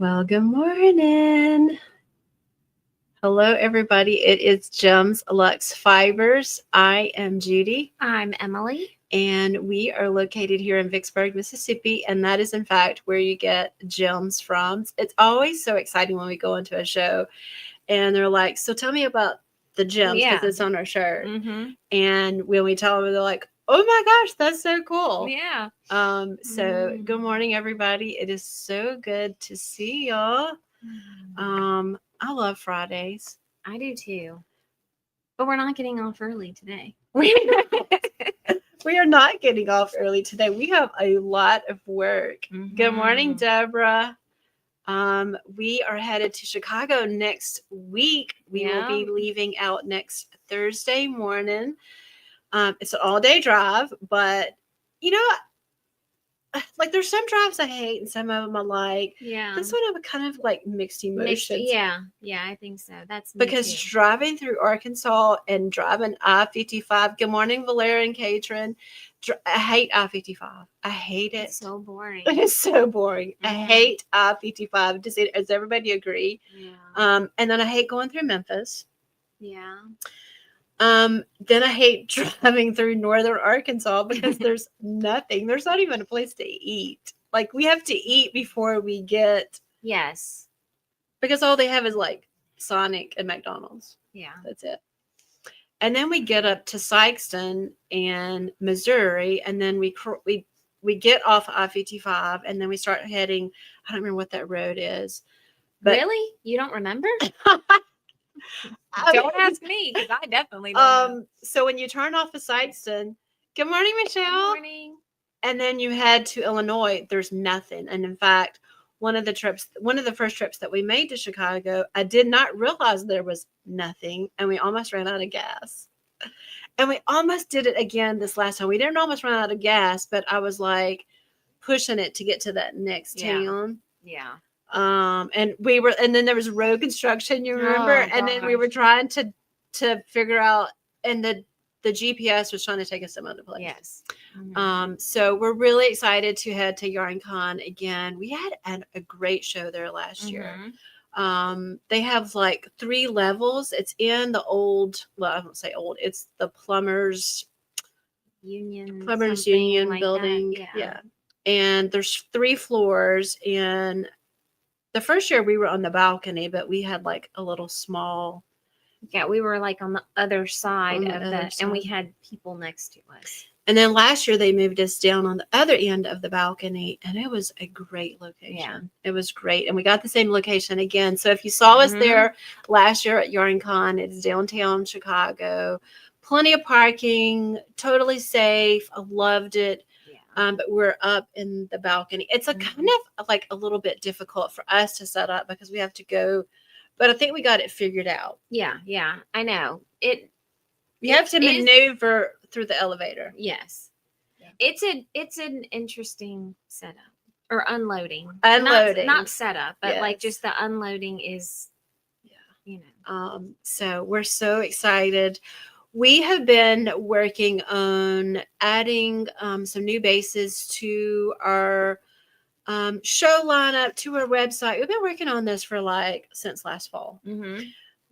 Well, good morning. Hello, everybody. It is Jems Lux Fibers. I am Judy, I'm Emily. and we are located here in Vicksburg, Mississippi, and that is, in fact, where you get gems from. It's always so exciting when we go into a show, and they're like, "So tell me about the gems," because Yeah. it's on our shirt. Mm-hmm. And when we tell them, they're like, "Oh my gosh, that's so cool!" Yeah. So good morning, everybody. It is so good to see y'all. I love Fridays. I do too. But we're not getting off early today. We are not getting off early today. We have a lot of work. Good morning, Mhm. Deborah. We are headed to Chicago next week. We will be Yeah. leaving out next Thursday morning. It's an all-day drive, but you know, like there's some drives I hate and some of them I like. Yeah. This one I'm kind of like mixed emotions. Yeah, I think so. That's me Because too. driving through Arkansas and driving I-55, good morning, Valeria and Katrin. I hate I-55. I hate it. It's so boring. It is so boring. I Mhm. hate I-55. Does everybody agree? Yeah. And then I hate going through Memphis. Yeah. Then I hate driving through northern Arkansas because there's nothing. There's not even a place to eat. Like we have to eat before we get, Yes. because all they have is like Sonic and McDonald's. Yeah. That's it. And then we get up to Sikeston and Missouri, and then we get off I-55, and then we start heading. I don't remember what that road is, but Really? You don't remember? I Don't mean, ask me because I definitely don't know. So when you turn off of Sikeston, good morning, Good Michelle, morning. and then you head to Illinois, there's nothing. And in fact, one of the first trips that we made to Chicago, I did not realize there was nothing, and we almost ran out of gas. And we almost did it again this last time. We didn't almost run out of gas, but I was like pushing it to get to that next town. Yeah. And then there was road construction, you remember? Oh, And then we were trying to figure out, and the GPS was trying to take us some other place. Yes. So we're really excited to head to Yarncon again. We had a great show there last year. They have like 3 levels. It's in the old, well, I don't say old, it's the Plumbers Union Like building. that. Yeah. And there's 3 floors. And the first year we were on the balcony, but we had like a little small. Yeah, we were like on the other side On the of other and we side. had people next to us. And then last year they moved us down on the other end of the balcony, and it was a great location. Yeah. It was great. And we got the same location again. So if you saw us there last year at Yarncon, it's downtown Chicago. Plenty of parking, totally safe. I loved it. Yeah. But we're up in the balcony. It's a kind of like a little bit difficult for us to set up because we have to go, but I think we got it figured out. Yeah, I know. You have to maneuver through the elevator. Yes. Yeah. It's an interesting setup. Or unloading. Unloading. Not setup, but Yes. like just the unloading is, you know. So we're so excited. We have been working on adding some new bases to our show lineup, to our website. We've been working on this for since last fall.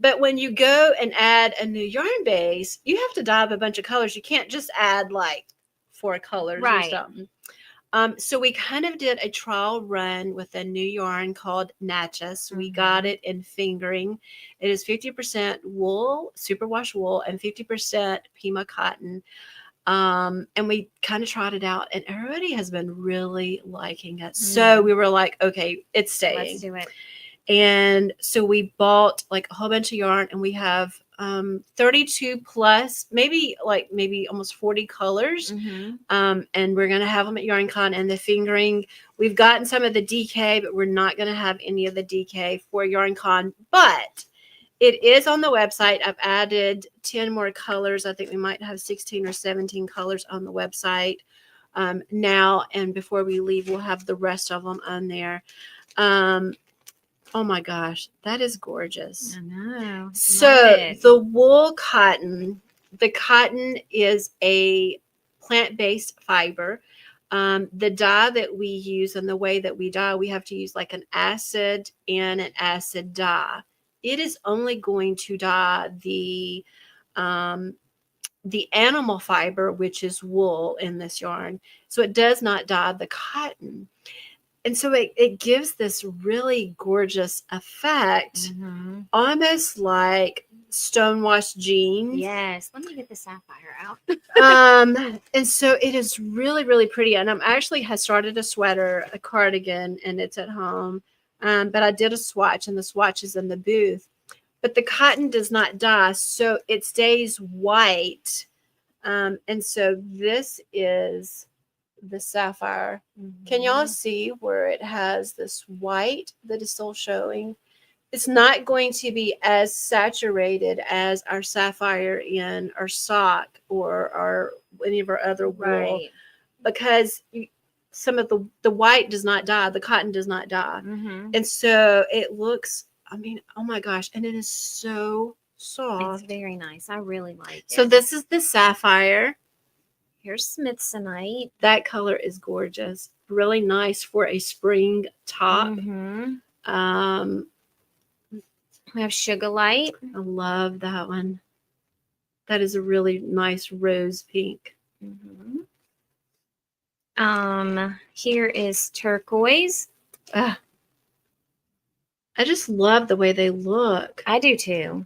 But when you go and add a new yarn base, you have to dye up a bunch of colors. You can't just add like 4 colors or something. So we kind of did a trial run with a new yarn called Natchez. We got it in fingering. It is 50% wool, superwash wool, and 50% Pima cotton. And we kind of tried it out, and everybody has been really liking it. So we were like, okay, it's staying. Let's do it. And so we bought like a whole bunch of yarn, and we have 32 plus, maybe almost 40 colors. And we're going to have them at Yarncon. And the fingering, we've gotten some of the DK, but we're not going to have any of the DK for Yarncon. But it is on the website. I've added 10 more colors. I think we might have 16 or 17 colors on the website now. And before we leave, we'll have the rest of them on there. Oh my gosh, that is gorgeous. I know. So the wool cotton, the cotton is a plant-based fiber. The dye that we use and the way that we dye, we have to use like an acid and an acid dye. It is only going to dye the animal fiber, which is wool in this yarn. So it does not dye the cotton. And so it gives this really gorgeous effect, almost like stonewashed jeans. Yes. Let me get the sapphire out. And so it is really, really pretty. And I'm actually has started a sweater, a cardigan, and it's at home. But I did a swatch, and the swatch is in the booth. But the cotton does not dye, so it stays white. And so this is the sapphire. Can y'all see where it has this white that is still showing? It's not going to be as saturated as our sapphire in our sock or any of our other wool, because some of the white does not dye, the cotton does not dye. And so it looks, I mean, oh my gosh, and it is so soft. It's very nice. I really like it. So this is the sapphire. Here's Smithsonite. That color is gorgeous. Really nice for a spring top. We have Sugarlight. I love that one. That is a really nice rose pink. Here is Turquoise. I just love the way they look. I do too.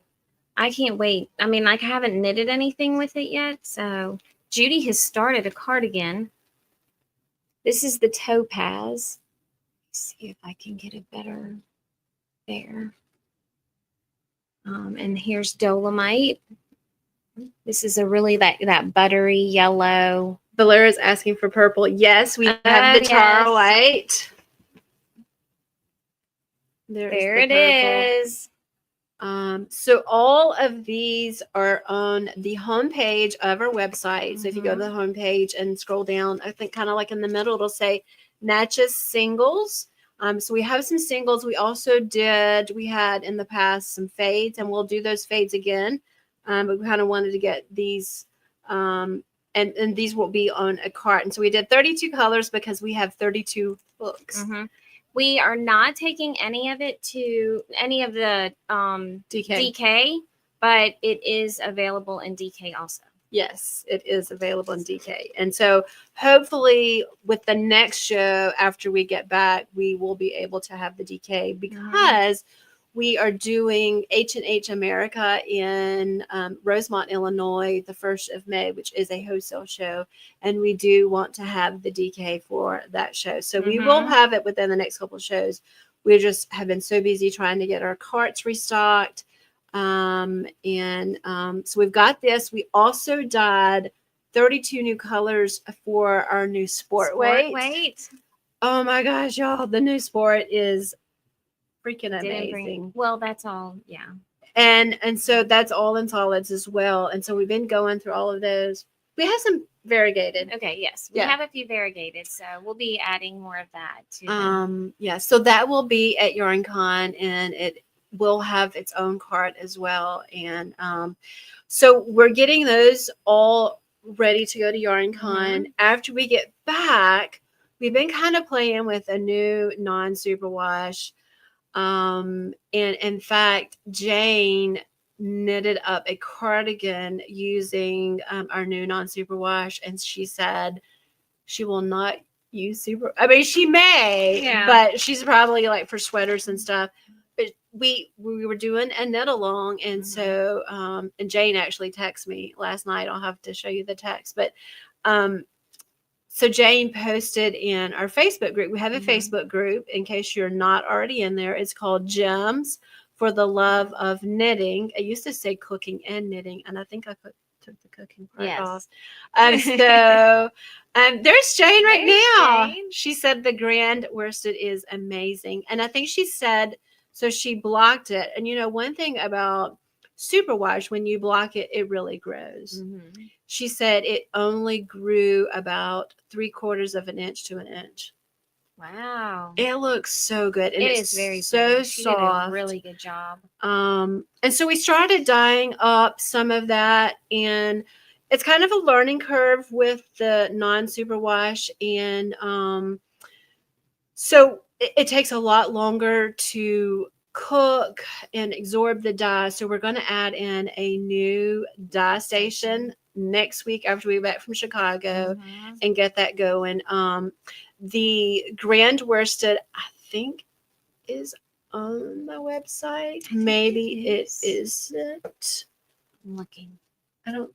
I can't wait. I mean, like, I haven't knitted anything with it yet. So Judy has started a cardigan. This is the Topaz. Let's see if I can get it better there. And here's Dolomite. This is a really that buttery yellow. Valera's asking for purple. Yes, we have the Tara White. There it is. So all of these are on the homepage of our website. So if you go to the homepage and scroll down, I think kind of like in the middle, it'll say Natchez Singles. So we have some singles. We had in the past some fades, and we'll do those fades again. But we kind of wanted to get these, and these will be on a cart. And so we did 32 colors because we have 32 books. We are not taking any of it to any of the DK, but it is available in DK also. Yes, it is available in DK. And so hopefully with the next show after we get back, we will be able to have the DK, because we are doing H&H America in Rosemont, Illinois, the 1st of May, which is a wholesale show. And we do want to have the DK for that show. So we will have it within the next couple of shows. We just have been so busy trying to get our carts restocked. So we've got this. We also dyed 32 new colors for our new sport weight. Oh my gosh, y'all. The new sport is freaking amazing. Well, that's all. Yeah. And so that's all in solids as well. And so we've been going through all of those. We have some variegated. Okay. Yes. We have a few variegated. So we'll be adding more of that to them. Yeah. So that will be at Yarncon, and it will have its own cart as well. And so we're getting those all ready to go to Yarncon. After we get back, we've been kind of playing with a new non-superwash. And in fact, Jane knitted up a cardigan using our new non-superwash, and she said she will not use I mean, she may, but she's probably like for sweaters and stuff. But we were doing a knit along, and so and Jane actually texted me last night. I'll have to show you the text, but so Jane posted in our Facebook group. We have a Facebook group, in case you're not already in there. It's called Jems for the Love of Knitting. I used to say cooking and knitting, and I think I took the cooking part off. So there's Jane now. Jane. She said the grand worsted is amazing. And I think she said, so she blocked it. And you know, one thing about superwash, when you block it, it really grows. She said it only grew about 3/4 of an inch to an inch. Wow. It looks so good. And it is very so good. She soft. did a really good job. And so we started dyeing up some of that, and it's kind of a learning curve with the non-superwash, and so it takes a lot longer to cook and absorb the dye. So we're going to add in a new dye station next week after we get back from Chicago and get that going. The Grand Worsted, I think, is on the website. Maybe it isn't. I'm looking. I don't.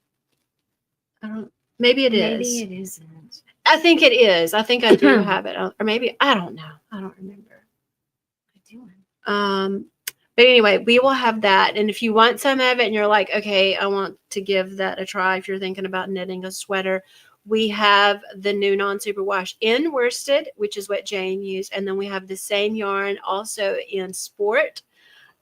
Maybe it is. Maybe it isn't. I think it is. I think I do have it, or maybe I don't know. I don't remember. But anyway, we will have that. And if you want some of it, and you're like, okay, I want to give that a try. If you're thinking about knitting a sweater, we have the new non-superwash in worsted, which is what Jane used, and then we have the same yarn also in sport.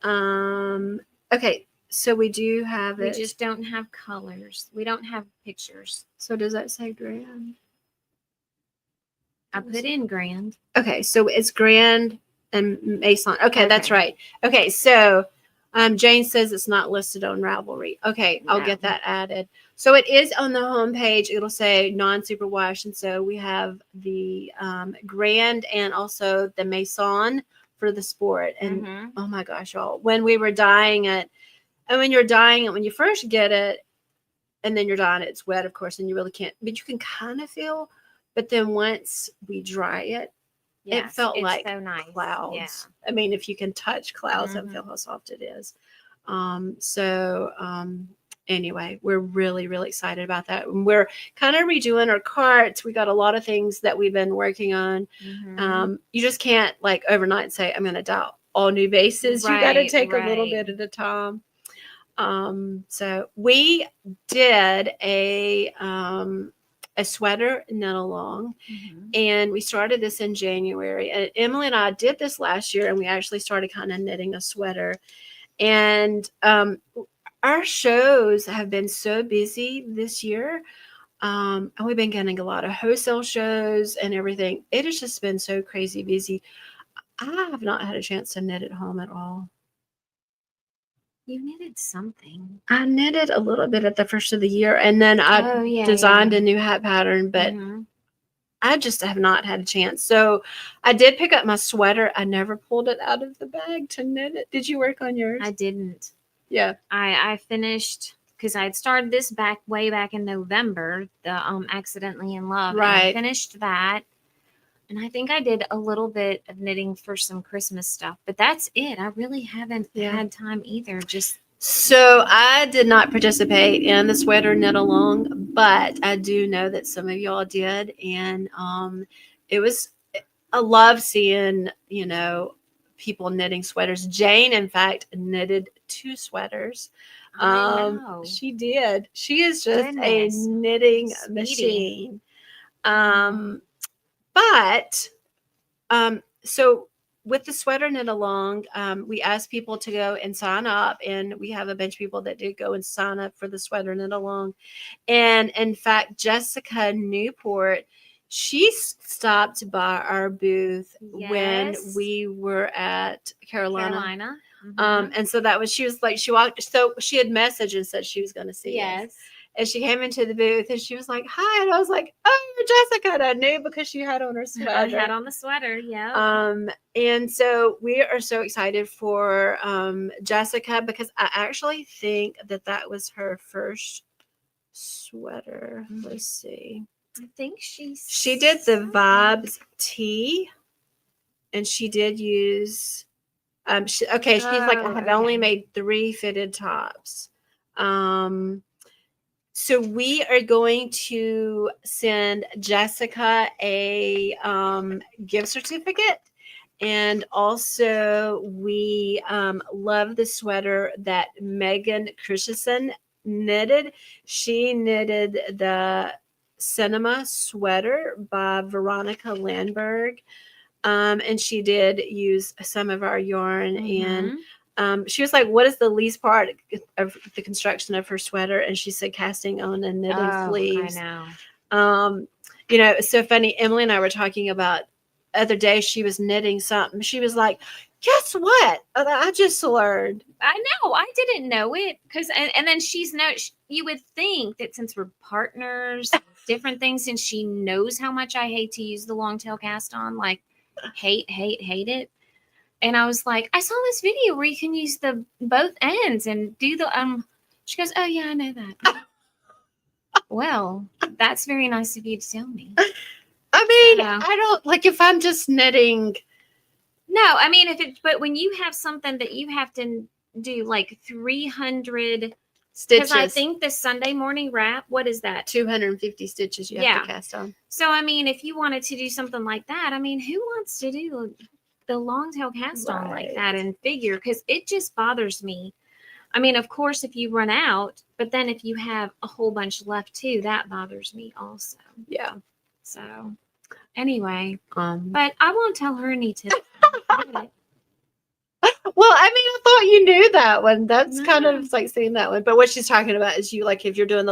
Okay, so we do have it. We just don't have colors. We don't have pictures. So does that say grand? I put in grand. Okay, so it's grand and Maison. Okay, that's right. Okay, so Jane says it's not listed on Ravelry. Okay, I'll get that added. So it is on the homepage. It'll say non-superwash, and so we have the grand and also the Maison for the sport. And oh my gosh, y'all, when we were dyeing it, and when you're dyeing it, when you first get it, and then you're dyeing it, it's wet, of course, and you really can't, but you can kind of feel. But then once we dry it, it felt like so nice. clouds. Yeah. I mean, if you can touch clouds and feel how soft it is. Anyway, we're really, really excited about that. And we're kind of redoing our carts. We got a lot of things that we've been working on. You just can't like overnight say, I'm going to dye all new bases. You got to take a little bit at a time. So we did a sweater knit along, and we started this in January. And Emily and I did this last year, and we actually started kind of knitting a sweater. And our shows have been so busy this year, and we've been getting a lot of wholesale shows and everything. It has just been so crazy busy. I have not had a chance to knit at home at all. You knitted something. I knitted a little bit at the first of the year, and then I designed a new hat pattern, but I just have not had a chance. So I did pick up my sweater. I never pulled it out of the bag to knit it. Did you work on yours? I didn't. Yeah. I finished because I had started this way back in November, the Accidentally in Love. Right. And I finished that. And I think I did a little bit of knitting for some Christmas stuff, but that's it. I really haven't had time either. So I did not participate in the sweater knit along, but I do know that some of y'all did. And I love seeing, people knitting sweaters. Jane, in fact, knitted 2 sweaters. She did. She is just a knitting machine. But so with the sweater knit along, we asked people to go and sign up, and we have a bunch of people that did go and sign up for the sweater knit along. And in fact, Jessica Newport, she stopped by our booth when we were at Carolina. And so she was like, she had messaged and said she was going to see us. And she came into the booth and she was like, hi. And I was like, oh, you're Jessica. And I knew because she had on her sweater. I had on the sweater, yeah. And so we are so excited for Jessica, because I actually think that was her first sweater. Let's see. I think she did the Vibes tee, and she did use she's like, I have only made 3 fitted tops. So we are going to send Jessica a gift certificate. And also we love the sweater that Megan Christensen knitted. She knitted the Cinema sweater by Veronica Landberg. And she did use some of our yarn. And she was like, what is the least part of the construction of her sweater? And she said, casting on and knitting sleeves. I know. It's so funny. Emily and I were talking about other day, she was knitting something. She was like, Guess what? I just learned. I know. I didn't know it because, and then you would think that since we're partners, different things, and she knows how much I hate to use the long tail cast on, like hate it. And I was like, I saw this video where you can use the both ends and do the She goes, oh yeah, I know that. Well, that's very nice of you to tell me. I mean, So, I don't like if I'm just knitting. no, I mean but when you have something that you have to do like 300 Stitches. because I think the Sunday morning wrap, what is that? 250 stitches you have to cast on. So I mean, if you wanted to do something like that, I mean, who wants to do the long tail cast on like that and figure? Because it just bothers me. I mean, of course, if you run out, but then if you have a whole bunch left too, that bothers me also. Yeah. So anyway, but I won't tell her any tips. Well, I mean, I thought you knew that one. That's kind of like saying that one. But what she's talking about is you like if you're doing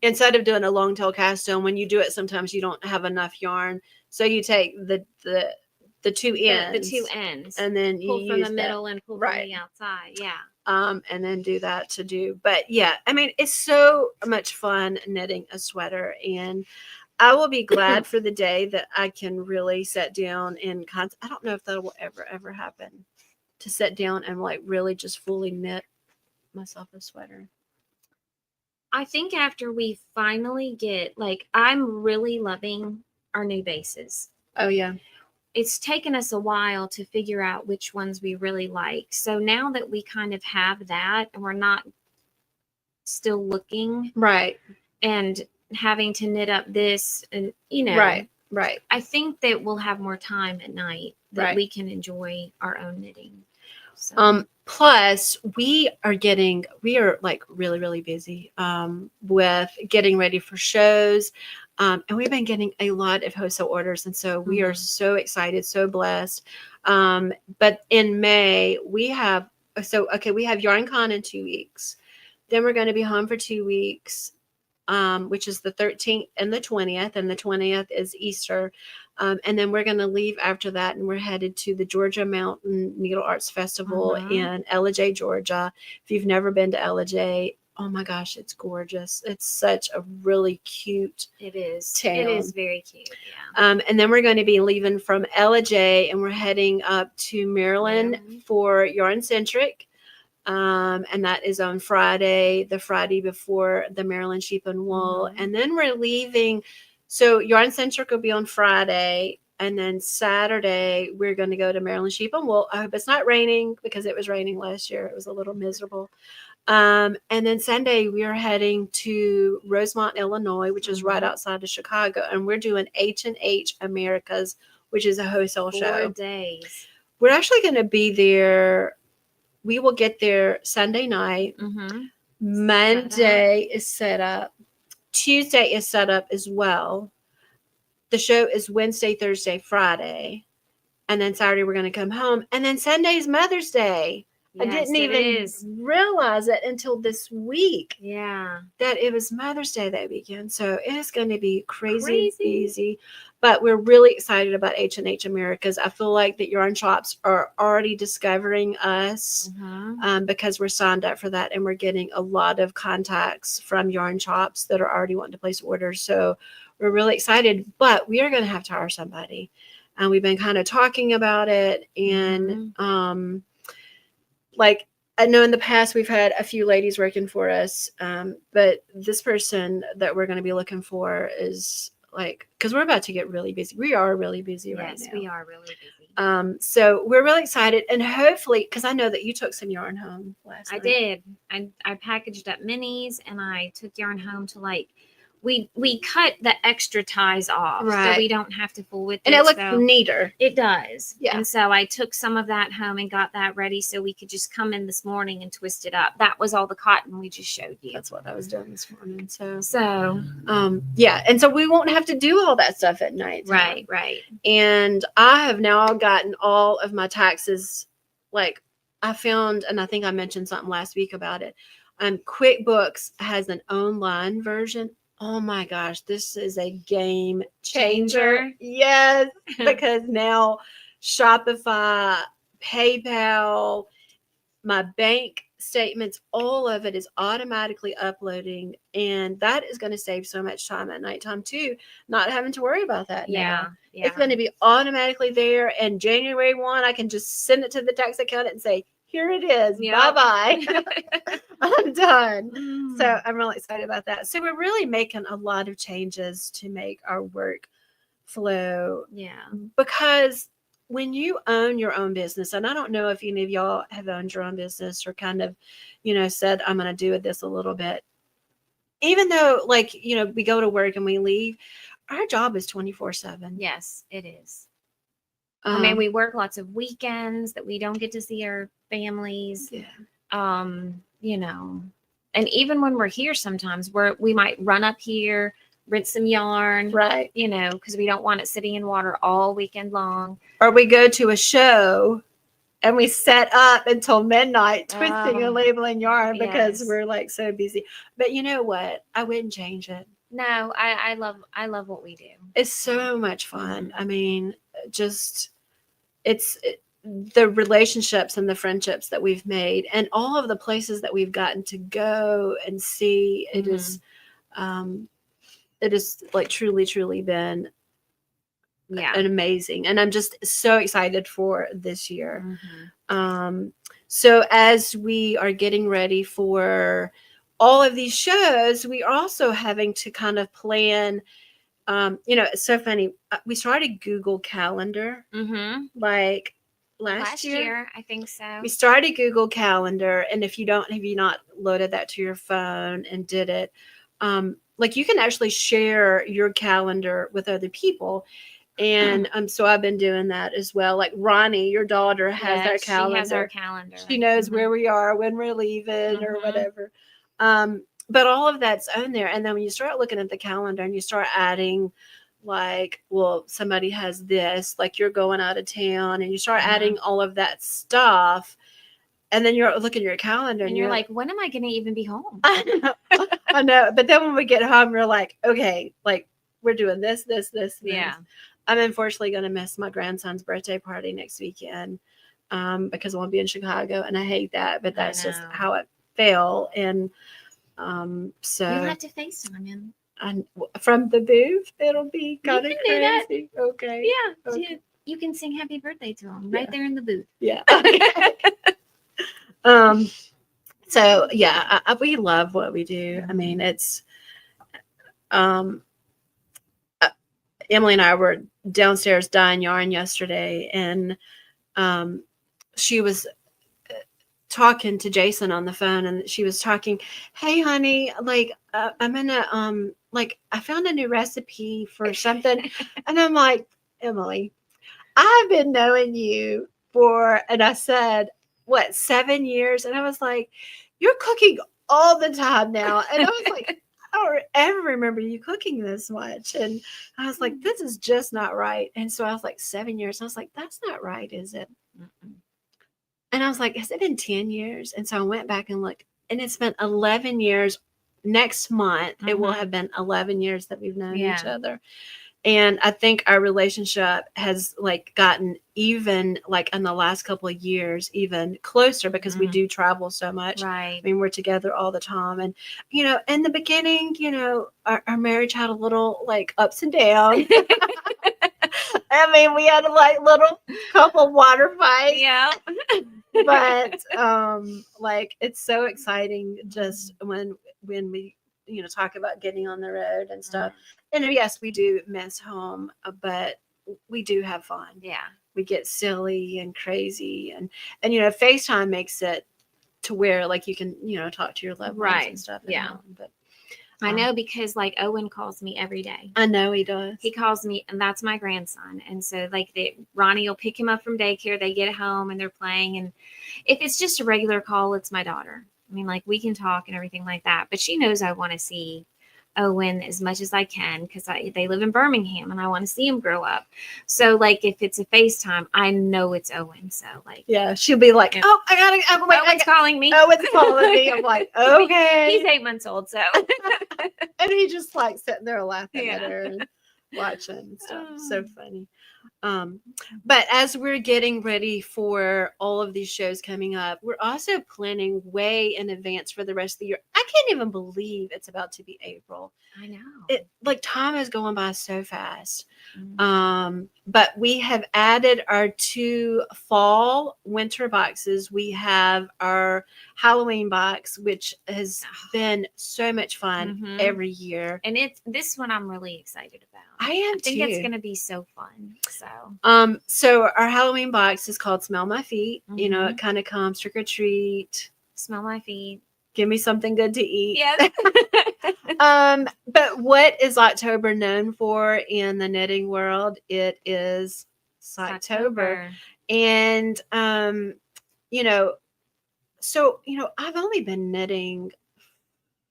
instead of doing a long tail cast on, when you do it, sometimes you don't have enough yarn, so you take the two ends, and then you pull use from the middle and pull from the outside. Yeah. And then do that to do. But yeah, I mean, it's so much fun knitting a sweater, and I will be glad for the day that I can really sit down and I don't know if that will ever happen, to sit down and like really just fully knit myself a sweater. I think after we finally get, like, I'm really loving our new bases. Oh yeah. It's taken us a while to figure out which ones we really like. So now that we kind of have that and we're not still looking. Right. And having to knit up this and, Right. I think that we'll have more time at night that we can enjoy our own knitting. So. Plus we are like really, really busy with getting ready for shows. And we've been getting a lot of wholesale orders. And so we are so excited, so blessed. But in May, we have Yarncon in 2 weeks. Then we're going to be home for 2 weeks, which is the 13th and the 20th. And the 20th is Easter. And then we're going to leave after that, and we're headed to the Georgia Mountain Needle Arts Festival in Ellijay, Georgia. If you've never been to Ellijay, oh my gosh, it's gorgeous. It's such a really cute town. It is very cute, yeah. And then we're going to be leaving from Ellijay, and we're heading up to Maryland for Yarn Centric. And that is on Friday, the Friday before the Maryland Sheep and Wool. And then we're leaving. So Yarn Centric will be on Friday, and then Saturday we're going to go to Maryland Sheep and Wool. I hope it's not raining, because it was raining last year. It was a little miserable. And then Sunday we are heading to Rosemont, Illinois, which is right outside of Chicago, and we're doing H&H Americas, which is a wholesale show. 4 days. We're actually going to be there. We will get there Sunday night. Monday is set up. Tuesday is set up as well. The show is Wednesday, Thursday, Friday. And then Saturday we're going to come home. And then Sunday is Mother's Day. Yes, I didn't even realize it until this week. Yeah. That it was Mother's Day that weekend. So it is going to be crazy busy. But we're really excited about H&H Americas. I feel like that yarn shops are already discovering us because we're signed up for that. And we're getting a lot of contacts from yarn shops that are already wanting to place orders. So we're really excited. But we are going to have to hire somebody. And we've been kind of talking about it. And like, I know in the past we've had a few ladies working for us, but this person that we're going to be looking for is like, because we're about to get really busy. We are really busy right now. Yes, we are really busy. So we're really excited, and hopefully, because I know that you took some yarn home last night. I did. I packaged up minis, and I took yarn home to like. We cut the extra ties off so we don't have to fool with it. And it looks neater. It does. Yeah. And so I took some of that home and got that ready so we could just come in this morning and twist it up. That was all the cotton we just showed you. That's what I was doing this morning. So yeah. And so we won't have to do all that stuff at night. Right. And I have now gotten all of my taxes. Like I found, and I think I mentioned something last week about it. QuickBooks has an online version. Oh my gosh, this is a game changer. Yes, because now Shopify PayPal, my bank statements, all of it is automatically uploading. And that is going to save so much time at nighttime too, not having to worry about that now. Yeah. It's going to be automatically there. And January 1, I can just send it to the tax accountant and say, here it is. Yep. Bye-bye. I'm done. Mm. So I'm really excited about that. So we're really making a lot of changes to make our work flow. Yeah. Because when you own your own business, and I don't know if any of y'all have owned your own business or kind of, said, I'm going to do this a little bit. Even though, like, we go to work and we leave, our job is 24/7. Yes, it is. I mean, we work lots of weekends that we don't get to see our families. Yeah. And even when we're here, sometimes we might run up here, rinse some yarn, Right. because we don't want it sitting in water all weekend long. Or we go to a show and we set up until midnight twisting and labeling yarn because we're like so busy. But you know what? I wouldn't change it. No, I love what we do. It's so much fun. I mean, just the relationships and the friendships that we've made and all of the places that we've gotten to go and see. It is like truly been an amazing, and I'm just so excited for this year. So as we are getting ready for all of these shows, we are also having to kind of plan. It's so funny. We started Google Calendar like last year. I think so. We started Google Calendar, and if you not loaded that to your phone and did it, like you can actually share your calendar with other people. And so I've been doing that as well. Like Ronnie, your daughter, has our calendar. She has our calendar. She knows where we are, when we're leaving, or whatever. But all of that's on there. And then when you start looking at the calendar and you start adding, like, well, somebody has this, like you're going out of town, and you start adding all of that stuff. And then you're looking at your calendar and you're like, when am I going to even be home? I know. But then when we get home, we're like, okay, like we're doing this. Yeah. I'm unfortunately going to miss my grandson's birthday party next weekend because I won't be in Chicago, and I hate that, but that's just how it fell. And so you'll have to FaceTime him. From the booth, it'll be kind of crazy. Okay. Yeah. Okay. You can sing happy birthday to him right there in the booth. Yeah. Okay. So yeah, we love what we do. I mean, it's Emily and I were downstairs dyeing yarn yesterday, and she was talking to Jason on the phone, and she was talking, hey honey, like I'm gonna like I found a new recipe for something. And I'm like, Emily, I've been knowing you and I said, what, 7 years? And I was like, you're cooking all the time now. And I was like, I don't ever remember you cooking this much. And I was like, this is just not right. And so I was like, 7 years. I was like, that's not right, is it? And I was like, has it been 10 years? And so I went back and looked, and it's been 11 years. Next month, it will have been 11 years that we've known each other. And I think our relationship has like gotten even like in the last couple of years, even closer because we do travel so much. Right. I mean, we're together all the time. And, in the beginning, our marriage had a little like ups and downs. I mean, we had a like little couple water fights. Yeah. But like it's so exciting just when we talk about getting on the road and stuff. And yes, we do miss home, but we do have fun. Yeah. We get silly and crazy, and FaceTime makes it to where like you can talk to your loved ones and stuff. Yeah. But I know, because like Owen calls me every day. I know he does. He calls me, and that's my grandson. And so like Ronnie will pick him up from daycare. They get home and they're playing. And if it's just a regular call, it's my daughter. I mean, like we can talk and everything like that, but she knows I want to see Owen as much as I can because they live in Birmingham and I want to see him grow up. So like if it's a FaceTime, I know it's Owen. So like, yeah, she'll be like, oh, I gotta wait. Owen's calling me. Owen's calling me. I'm like, okay. He's 8 months old, so and he just like sitting there laughing at her. watching and stuff. So funny. Um, but as we're getting ready for all of these shows coming up, we're also planning way in advance for the rest of the year. I can't even believe it's about to be April. I know. It like time is going by so fast. Mhm. But we have added our 2 fall winter boxes. We have our Halloween box, which has been so much fun Mhm. every year. And it's this one I'm really excited about. I am I think it's too. going to be so fun. So our Halloween box is called Smell My Feet. You know, Mhm. it kind of comes trick or treat. Smell my feet. Give me something good to eat. Yes. But what is October known for in the knitting world? It is October. And you know, so I've only been knitting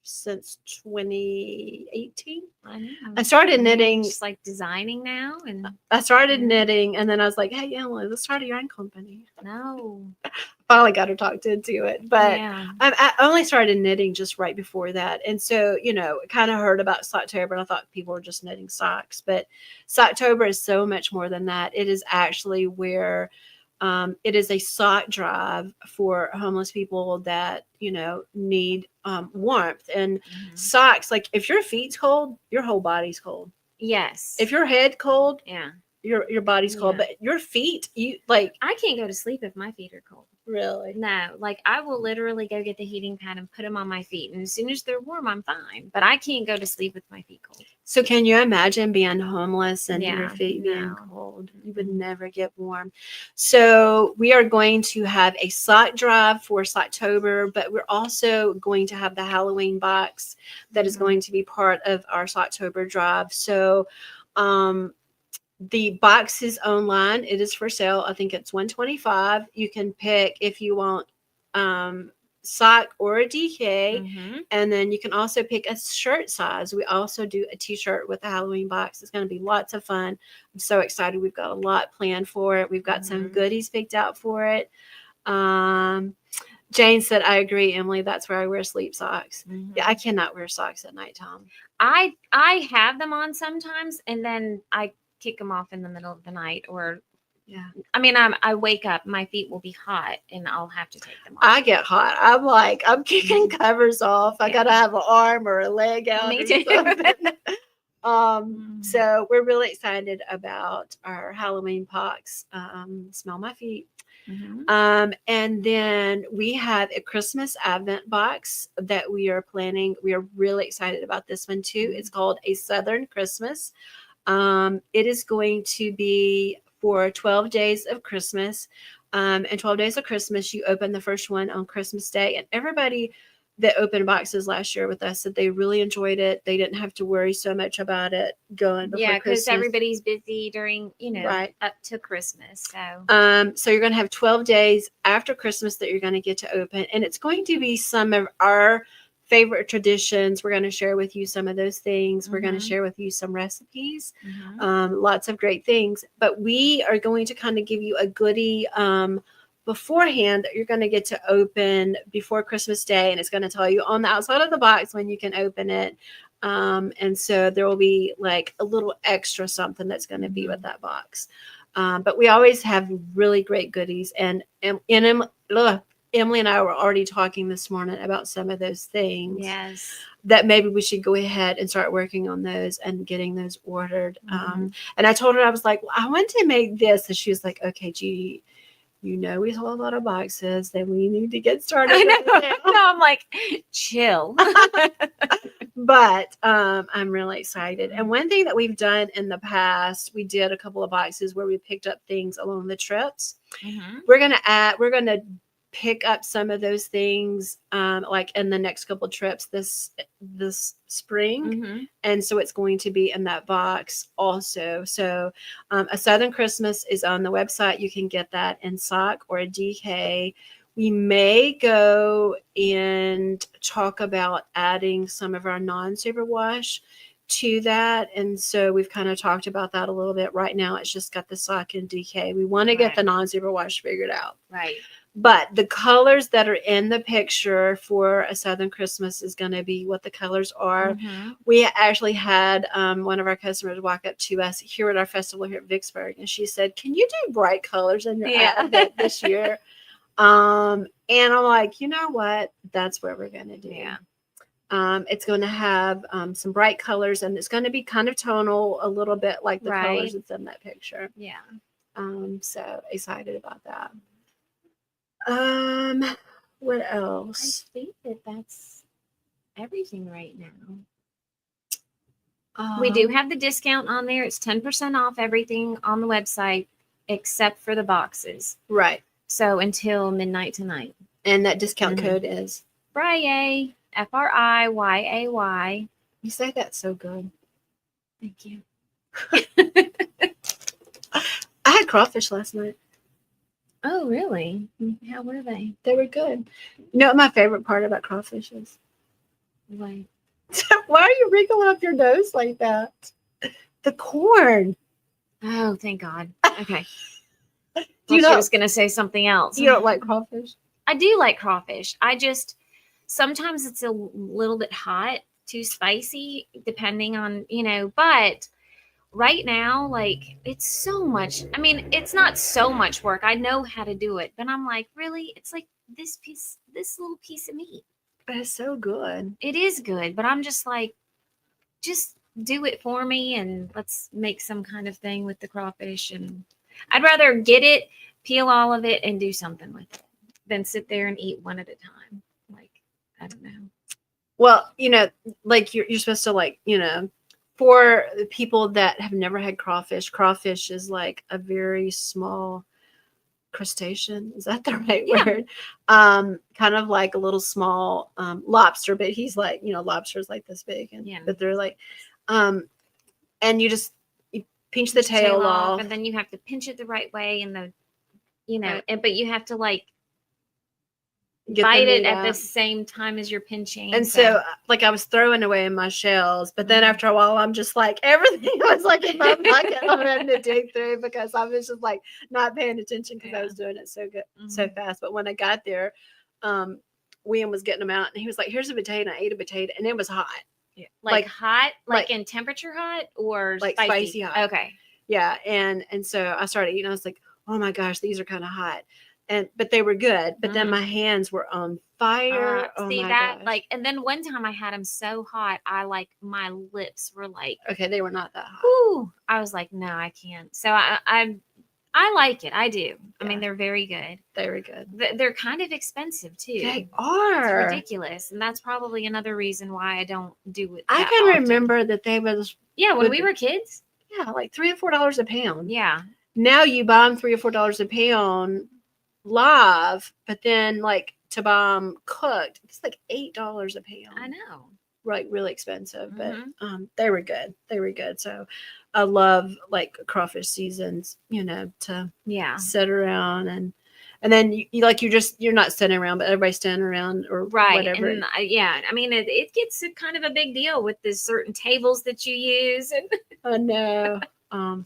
since 2018. I know. I started And you're knitting. just like designing now, and I started knitting, and then I was like, "Hey, Emily, let's start a yarn company." no, Finally got her talked into it, but yeah, I only started knitting just right before that, and so kind of heard about Socktober, and I thought people were just knitting socks, but Socktober is so much more than that. It is actually where it is a sock drive for homeless people that need warmth and socks. Like if your feet's cold, your whole body's cold. yes. If your head cold, Yeah, your body's cold, Yeah. but your feet, you like I can't go to sleep if my feet are cold. really. No, like I will literally go get the heating pad and put them on my feet, and as soon as they're warm, I'm fine. But I can't go to sleep with my feet cold. So can you imagine being homeless and your Yeah, feet being no. cold? You would never get warm. So we are going to have a sock drive for Socktober, but we're also going to have the Halloween box that is going to be part of our Socktober drive. So the box is online. It is for sale. I think it's $125. You can pick if you want sock or a DK, and then you can also pick a shirt size. We also do a t-shirt with a Halloween box. It's going to be lots of fun. I'm so excited. We've got a lot planned for it. We've got some goodies picked out for it. Jane said, I agree, Emily. That's where I wear sleep socks. Yeah, I cannot wear socks at nighttime. I have them on sometimes, and then I kick them off in the middle of the night, or yeah. I mean, I wake up, my feet will be hot, and I'll have to take them off. I get hot. I'm like, I'm kicking covers off. I gotta have an arm or a leg out. Me or too. something. So we're really excited about our Halloween box. Smell my feet. And then we have a Christmas Advent box that we are planning. We are really excited about this one too. It's called A Southern Christmas. It is going to be for 12 days of Christmas. And 12 days of Christmas, you open the first one on Christmas Day. And everybody that opened boxes last year with us said they really enjoyed it. They didn't have to worry so much about it going before Yeah, because Christmas. everybody's busy during, Right. up to Christmas. So So you're going to have 12 days after Christmas that you're going to get to open. And it's going to be some of our favorite traditions. We're going to share with you some of those things. We're going to share with you some recipes, lots of great things. But we are going to kind of give you a goodie beforehand that you're going to get to open before Christmas Day. And it's going to tell you on the outside of the box when you can open it. And so there will be like a little extra something that's going to be with that box. But we always have really great goodies. And Emily and I were already talking this morning about some of those things. yes. That maybe we should go ahead and start working on those and getting those ordered. And I told her, I was like, well, I want to make this. And she was like, okay, Judy, we have a lot of boxes that we need to get started. I know. No, I'm like, chill. But I'm really excited. And one thing that we've done in the past, we did a couple of boxes where we picked up things along the trips. We're gonna pick up some of those things like in the next couple of trips this spring. And so it's going to be in that box also. So A Southern Christmas is on the website. You can get that in sock or a DK. We may go and talk about adding some of our non-superwash to that. And so we've kind of talked about that a little bit. Right now, it's just got the sock and DK. We want to get Right. the non-zebra wash figured out. Right. But the colors that are in the picture for A Southern Christmas is going to be what the colors are. Mhm. We actually had one of our customers walk up to us here at our festival here at Vicksburg, and she said, "Can you do bright colors in your Yeah. outfit this year?" And I'm like, you know what? That's what we're going to do. Yeah. It's going to have some bright colors, and it's going to be kind of tonal, a little bit like the Right. colors that's in that picture. Yeah. So excited about that. What I else? think that's everything right now. We do have the discount on there. It's 10% off everything on the website except for the boxes. Right. So until midnight tonight. And that discount Mhm. code is Friday, FRIYAY. You say that so good. Thank you. I had crawfish last night. Oh, really? How were they? They were good. You know what my favorite part about crawfish is? Like, Why are you wrinkling up your nose like that? The corn. oh, thank God. Okay. Do you Thought she not- was going to say something else. You don't like crawfish? I do like crawfish. I just sometimes it's a little bit hot, too spicy, depending on, but right now, like, it's so much. I mean, it's not so much work. I know how to do it, but I'm like, really? It's like this little piece of meat. But it's so good. It is good, but I'm just like, just do it for me and let's make some kind of thing with the crawfish. And I'd rather get it, peel all of it, and do something with it than sit there and eat one at a time. Like, I don't know. Well, like you're supposed to, like, for the people that have never had crawfish is like a very small crustacean. Is that the right Yeah. word? Kind of like a little small lobster, but he's like, lobster's like this big, and Yeah. but they're like, and you pinch the tail off, and then you have to pinch it the right way, and Right. but you have to like get the bite it meat at the out. same time as you're pinching. And so, like, I was throwing away my shells, but then after a while, I'm just like, everything was like in my pocket. I'm having to dig through because I was just like not paying attention because I was doing it so good, so fast. But when I got there, William was getting them out, and he was like, "Here's a potato." I ate a potato, and it was hot. Yeah. Like- Like hot, like like- in temperature hot or Like spicy hot. Okay. Yeah, and so I started eating. I was like, "Oh my gosh, these are kind of hot," but they were good. But then my hands were on fire. Oh See my that? gosh. Like, and then one time I had them so hot, my lips were like, Okay, they were not that hot. whoo. I was like, no, I can't. So I like it. I do. I mean, Yeah. they're very good. They were good. They're kind of expensive too. They It's are. ridiculous, and that's probably another reason why I don't do it. I that can often. remember that they was Yeah, when with we the- were kids. yeah, like $3 or $4 a pound. Yeah. Now you buy them $3 or $4 a pound live, but then like to buy them cooked, it's like $8 a pound. I know. Like really expensive, Mhm. but they were good. They were good. So I love like crawfish seasons, to Yeah. sit around and then you're not sitting around, but everybody's standing around or Right. whatever. And yeah, I mean, it gets kind of a big deal with the certain tables that you use. And I know.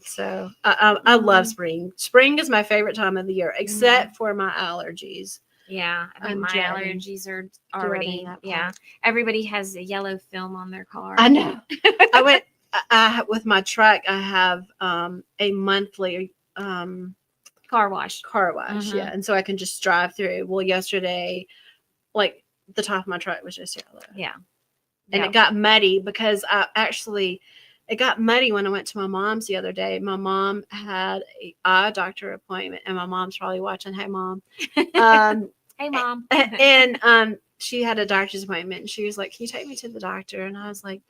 So I love spring. Spring is my favorite time of the year, except for my allergies. yeah, I mean, I'm my dreading- allergies are already, that yeah. part. Everybody has a yellow film on their car. I know. I went. With my truck. I have a monthly Car wash. car wash. Mhm. Yeah, and so I can just drive through. Well, yesterday, like the top of my truck was just yellow. Yeah. And it got muddy because it got muddy when I went to my mom's the other day. My mom had an eye doctor appointment, and my mom's probably watching. Hey, Mom. Hey, Mom. And she had a doctor's appointment, and she was like, "Can you take me to the doctor?" And I was like,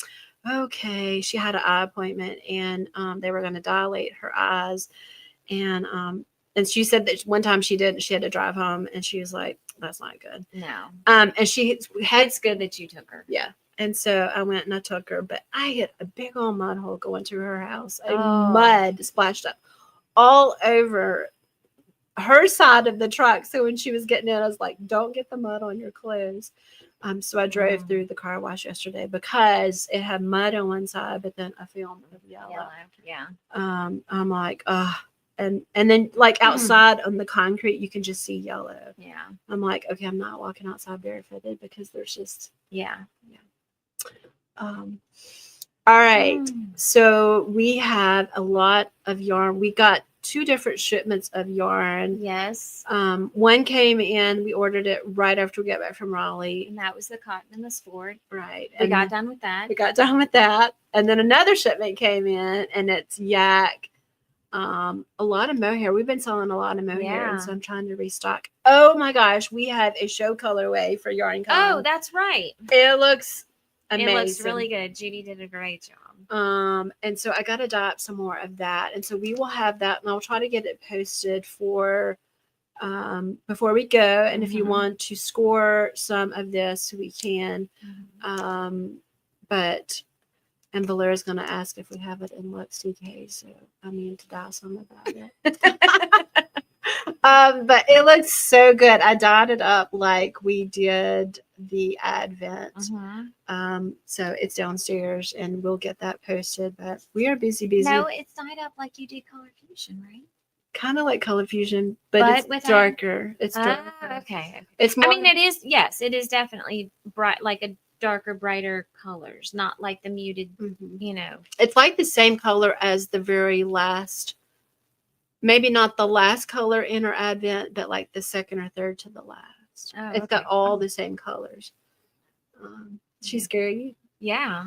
"Okay." She had an eye appointment, and they were going to dilate her eyes, and she said that one time she did, she had to drive home, and she was like, "That's not good." No. And she had It's good that you took her. yeah. And so I went and I took her, but I hit a big old mud hole going to her house. Oh. Mud splashed up all over her side of the truck. So when she was getting in, I was like, "Don't get the mud on your clothes." So I drove through the car wash yesterday because it had mud on one side, but then a film of yellow. Yeah. I'm like, and then like outside on the concrete, you can just see yellow. Yeah. I'm like, okay, I'm not walking outside barefooted because there's just Yeah. All right. So we have a lot of yarn. We got 2 different shipments of yarn. Yes. One came in. We ordered it right after we got back from Raleigh. And that was the cotton and the sport. Right. We got done with that. We got done with that. And then another shipment came in, and it's yak. A lot of mohair. We've been selling a lot of mohair, and so I'm trying to restock. Oh my gosh, we have a show colorway for Yarncon. Oh, that's right. It looks amazing. It looks really good. Judy did a great job. And so I got to adopt some more of that, and so we will have that, and I'll try to get it posted for before we go. And if you want to score some of this, we can. But and Valera's going to ask if we have it in Lux TK, so I mean to dial some about it. But it looks so good. I dyed it up like we did the Advent. So it's downstairs, and we'll get that posted. But we are busy. No, it's dyed up like you did Color Fusion, right? Kind of like Color Fusion, but it's darker. It's darker. Okay. It's more. I mean, it is. Yes, it is definitely bright, like a darker, brighter colors, not like the muted. You know, it's like the same color as the very last. Maybe not the last color in our Advent, but like the second or third to the last. It's got all the same colors. She's scary. Yeah.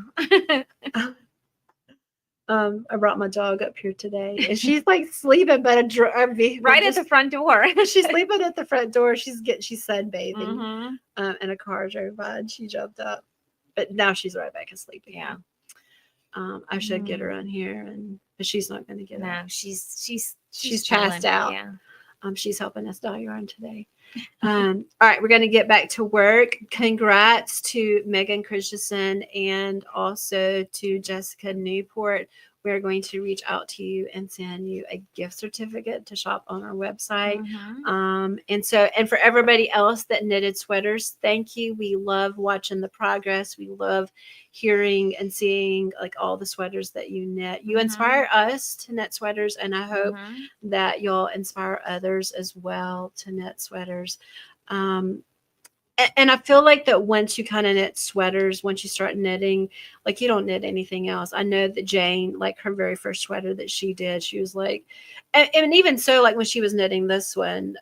I brought my dog up here today, and she's like sleeping, but right at the front door. She's sleeping at the front door. She's sunbathing, and a car drove by, and she jumped up, but now she's right back asleep again. Yeah. I should get her on here, but she's not going to get up. No, she's passed out. Yeah. She's helping us dye yarn today. All right, we're going to get back to work. Congrats to Megan Christensen and also to Jessica Newport. We're going to reach out to you and send you a gift certificate to shop on our website. And for everybody else that knitted sweaters, thank you. We love watching the progress. We love hearing and seeing like all the sweaters that you knit. You inspire us to knit sweaters, and I hope that you'll inspire others as well to knit sweaters. And I feel like that once you kind of knit sweaters, once you start knitting, like you don't knit anything else. I know that Jane, like her very first sweater that she did, she was like, and even so, like when she was knitting this one,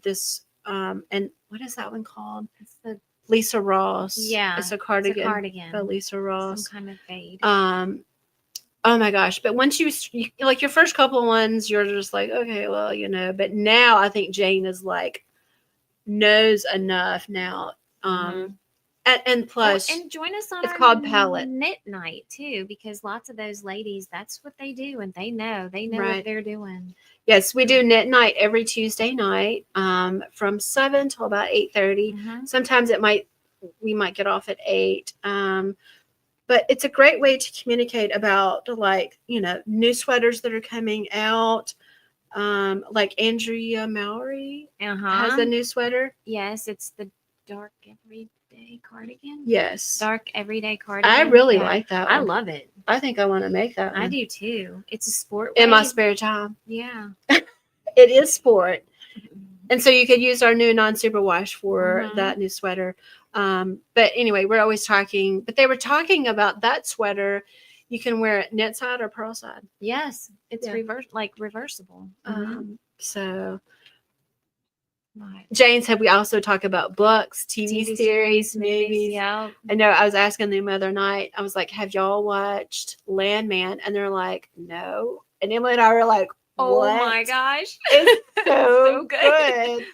and what is that one called? It's the Lisa Ross. Yeah. It's a cardigan. By Lisa Ross. Some kind of fade. Oh my gosh. But once you like your first couple of ones, you're just like, okay, well, but now I think Jane is like, knows enough now. And plus, and join us on it's our called Palette Knit Night too, because lots of those ladies, that's what they do, and they know right. what they're doing. Yes, we do Knit Night every Tuesday night, from 7 till about 8:30. Sometimes we might get off at 8. But it's a great way to communicate about like new sweaters that are coming out. Like Andrea Mowry has a new sweater. Yes, it's the dark everyday cardigan. Yes, dark everyday cardigan. I really like that one. I love it. I think I want to make that one. I do too. It's a sport in my spare time. Yeah. It is sport. And so you could use our new non-superwash for that new sweater. But anyway, we're always talking, but they were talking about that sweater. You can wear it knit side or purl side. Yes, it's reversible. So Jane said we also talk about books, TV series, movies. Yeah. I know I was asking them the other night. I was like, have y'all watched Landman? And they're like, no. And Emily and I were like, what? Oh my gosh. It's so good.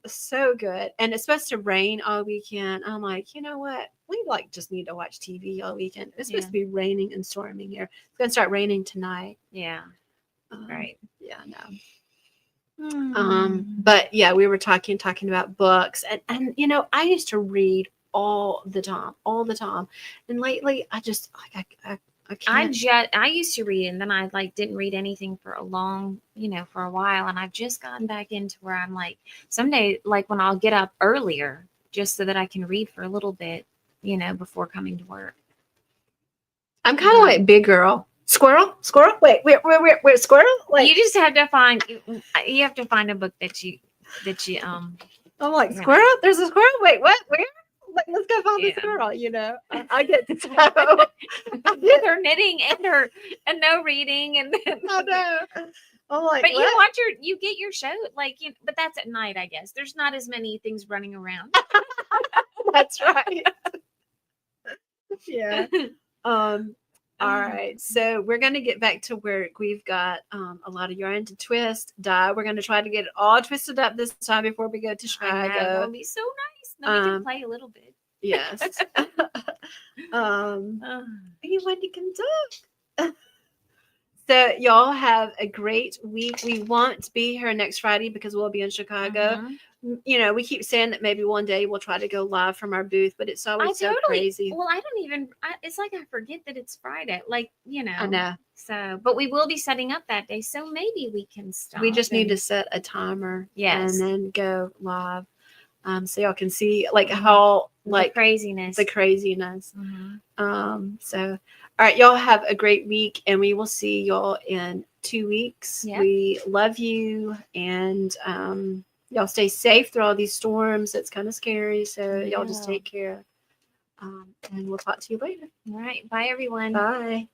So good. And it's supposed to rain all weekend. I'm like, you know what? We just need to watch TV all weekend. It's supposed to be raining and storming here. It's gonna start raining tonight. Yeah. Right. Yeah, no. But yeah, we were talking about books, and I used to read all the time. And lately I just I can't. I used to read, and then I didn't read anything for a while, and I've just gotten back into where I'm like, someday, like when I'll get up earlier just so that I can read for a little bit, before coming to work. I'm kind of like big girl. Squirrel? Wait, where squirrel? Like, you just have to find a book that you I'm like, squirrel? There's a squirrel? Wait, what? Where? Like, let's go find the Yeah. squirrel, I get to tell. with her knitting and no reading and I know. I'm like, but what? you get your show but that's at night, I guess. There's not as many things running around. That's right. Yeah. All right, so we're going to get back to work. We've got a lot of yarn to twist, dye. We're going to try to get it all twisted up this time before we go to Chicago. I know, that would be so nice. Then we can play a little bit. Yes. Anybody can talk. So y'all have a great week. We won't be here next Friday because we'll be in Chicago. We keep saying that maybe one day we'll try to go live from our booth, but it's always so crazy. Well, I don't even, it's like I forget that it's Friday. Like, I know. So, but we will be setting up that day. So maybe we can stop. We just need to set a timer. Yes. And then go live. So y'all can see like how like the craziness. So all right, y'all have a great week, and we will see y'all in 2 weeks. Yep. We love you, and y'all stay safe through all these storms. It's kind of scary, so y'all just take care. And we'll talk to you later. All right, bye everyone. Bye.